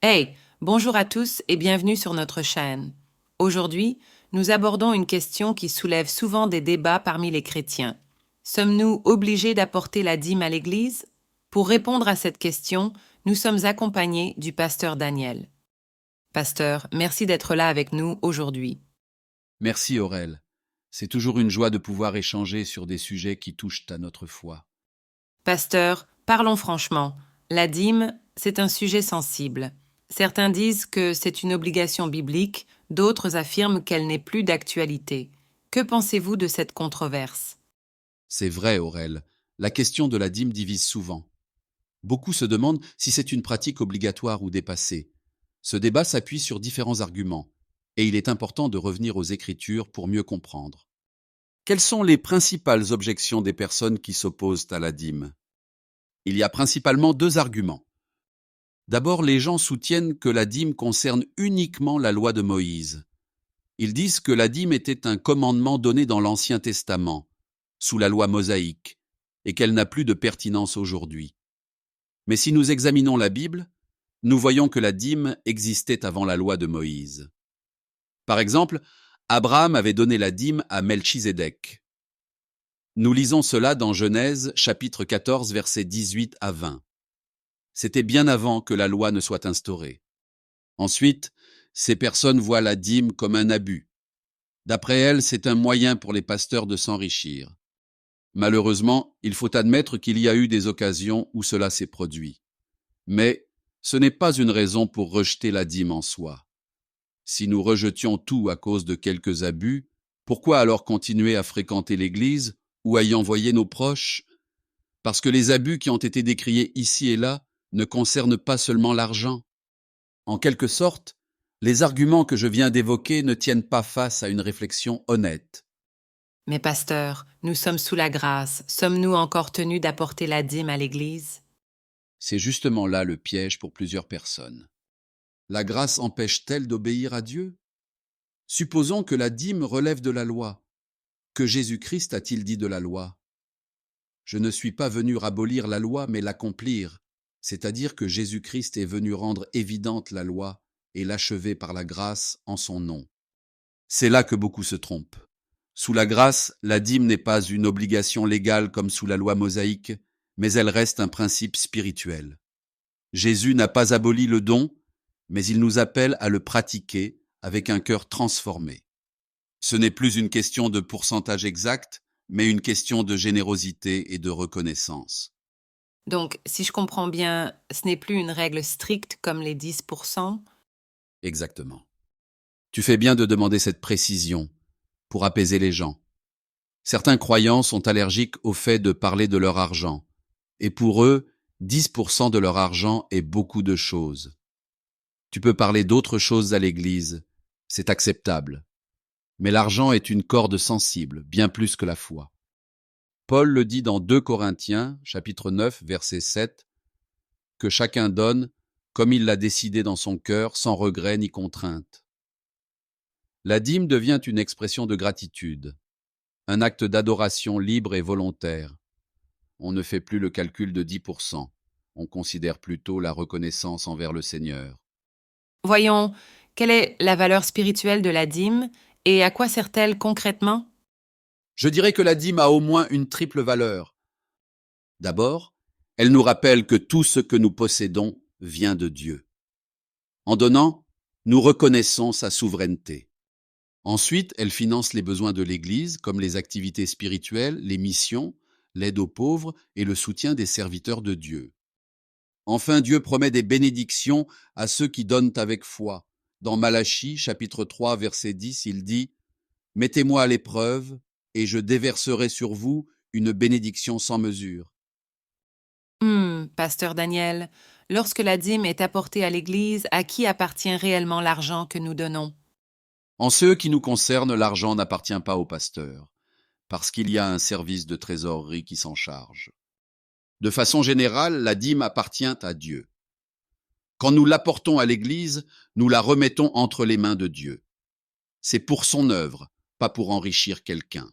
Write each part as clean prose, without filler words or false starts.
Hey, bonjour à tous et bienvenue sur notre chaîne. Aujourd'hui, nous abordons une question qui soulève souvent des débats parmi les chrétiens. Sommes-nous obligés d'apporter la dîme à l'Église? Pour répondre à cette question, nous sommes accompagnés du pasteur Daniel. Pasteur, merci d'être là avec nous aujourd'hui. Merci Aurel. C'est toujours une joie de pouvoir échanger sur des sujets qui touchent à notre foi. Pasteur, parlons franchement. La dîme, c'est un sujet sensible. Certains disent que c'est une obligation biblique, d'autres affirment qu'elle n'est plus d'actualité. Que pensez-vous de cette controverse? C'est vrai Aurel, la question de la dîme divise souvent. Beaucoup se demandent si c'est une pratique obligatoire ou dépassée. Ce débat s'appuie sur différents arguments, et il est important de revenir aux Écritures pour mieux comprendre. Quelles sont les principales objections des personnes qui s'opposent à la dîme? Il y a principalement deux arguments. D'abord, les gens soutiennent que la dîme concerne uniquement la loi de Moïse. Ils disent que la dîme était un commandement donné dans l'Ancien Testament, sous la loi mosaïque, et qu'elle n'a plus de pertinence aujourd'hui. Mais si nous examinons la Bible, nous voyons que la dîme existait avant la loi de Moïse. Par exemple, Abraham avait donné la dîme à Melchizedek. Nous lisons cela dans Genèse chapitre 14 versets 18 à 20. C'était bien avant que la loi ne soit instaurée. Ensuite, ces personnes voient la dîme comme un abus. D'après elles, c'est un moyen pour les pasteurs de s'enrichir. Malheureusement, il faut admettre qu'il y a eu des occasions où cela s'est produit. Mais ce n'est pas une raison pour rejeter la dîme en soi. Si nous rejetions tout à cause de quelques abus, pourquoi alors continuer à fréquenter l'Église ou à y envoyer nos proches? Parce que les abus qui ont été décriés ici et là ne concernent pas seulement l'argent. En quelque sorte, les arguments que je viens d'évoquer ne tiennent pas face à une réflexion honnête. Mais pasteur, nous sommes sous la grâce. Sommes-nous encore tenus d'apporter la dîme à l'Église? C'est justement là le piège pour plusieurs personnes. La grâce empêche-t-elle d'obéir à Dieu? Supposons que la dîme relève de la loi. Que Jésus-Christ a-t-il dit de la loi? Je ne suis pas venu abolir la loi, mais l'accomplir. C'est-à-dire que Jésus-Christ est venu rendre évidente la loi et l'achever par la grâce en son nom. C'est là que beaucoup se trompent. Sous la grâce, la dîme n'est pas une obligation légale comme sous la loi mosaïque, mais elle reste un principe spirituel. Jésus n'a pas aboli le don, mais il nous appelle à le pratiquer avec un cœur transformé. Ce n'est plus une question de pourcentage exact, mais une question de générosité et de reconnaissance. Donc, si je comprends bien, ce n'est plus une règle stricte comme les 10%. Exactement. Tu fais bien de demander cette précision pour apaiser les gens. Certains croyants sont allergiques au fait de parler de leur argent, et pour eux, 10% de leur argent est beaucoup de choses. Tu peux parler d'autres choses à l'Église, c'est acceptable. Mais l'argent est une corde sensible, bien plus que la foi. Paul le dit dans 2 Corinthiens, chapitre 9, verset 7, que chacun donne comme il l'a décidé dans son cœur, sans regret ni contrainte. La dîme devient une expression de gratitude, un acte d'adoration libre et volontaire. On ne fait plus le calcul de 10%, on considère plutôt la reconnaissance envers le Seigneur. Voyons, quelle est la valeur spirituelle de la dîme et à quoi sert-elle concrètement? Je dirais que la dîme a au moins une triple valeur. D'abord, elle nous rappelle que tout ce que nous possédons vient de Dieu. En donnant, nous reconnaissons sa souveraineté. Ensuite, elle finance les besoins de l'Église, comme les activités spirituelles, les missions, l'aide aux pauvres et le soutien des serviteurs de Dieu. Enfin, Dieu promet des bénédictions à ceux qui donnent avec foi. Dans Malachie, chapitre 3, verset 10, il dit « Mettez-moi à l'épreuve, et je déverserai sur vous une bénédiction sans mesure. » Pasteur Daniel, lorsque la dîme est apportée à l'Église, à qui appartient réellement l'argent que nous donnons? En ce qui nous concerne, l'argent n'appartient pas au pasteur, parce qu'il y a un service de trésorerie qui s'en charge. De façon générale, la dîme appartient à Dieu. Quand nous l'apportons à l'Église, nous la remettons entre les mains de Dieu. C'est pour son œuvre, pas pour enrichir quelqu'un.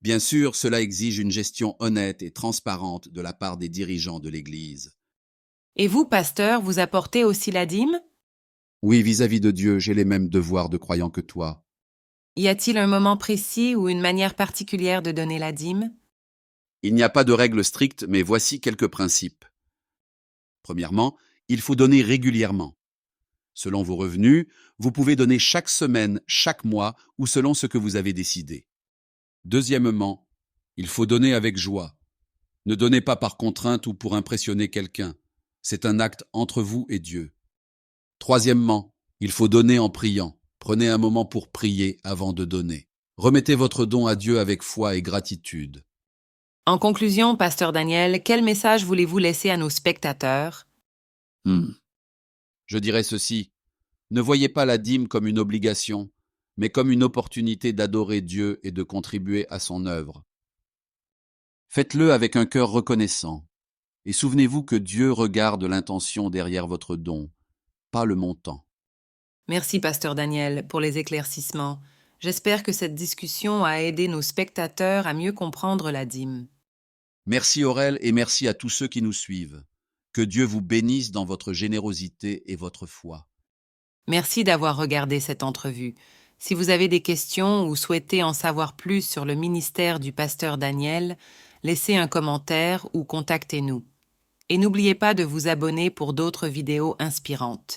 Bien sûr, cela exige une gestion honnête et transparente de la part des dirigeants de l'Église. Et vous, pasteur, vous apportez aussi la dîme? Oui, vis-à-vis de Dieu, j'ai les mêmes devoirs de croyant que toi. Y a-t-il un moment précis ou une manière particulière de donner la dîme? Il n'y a pas de règle stricte, mais voici quelques principes. Premièrement, il faut donner régulièrement. Selon vos revenus, vous pouvez donner chaque semaine, chaque mois ou selon ce que vous avez décidé. Deuxièmement, il faut donner avec joie. Ne donnez pas par contrainte ou pour impressionner quelqu'un. C'est un acte entre vous et Dieu. Troisièmement, il faut donner en priant. Prenez un moment pour prier avant de donner. Remettez votre don à Dieu avec foi et gratitude. En conclusion, pasteur Daniel, quel message voulez-vous laisser à nos spectateurs? Je dirais ceci. Ne voyez pas la dîme comme une obligation, mais comme une opportunité d'adorer Dieu et de contribuer à son œuvre. Faites-le avec un cœur reconnaissant. Et souvenez-vous que Dieu regarde l'intention derrière votre don, pas le montant. Merci, pasteur Daniel, pour les éclaircissements. J'espère que cette discussion a aidé nos spectateurs à mieux comprendre la dîme. Merci Aurel et merci à tous ceux qui nous suivent. Que Dieu vous bénisse dans votre générosité et votre foi. Merci d'avoir regardé cette entrevue. Si vous avez des questions ou souhaitez en savoir plus sur le ministère du pasteur Daniel, laissez un commentaire ou contactez-nous. Et n'oubliez pas de vous abonner pour d'autres vidéos inspirantes.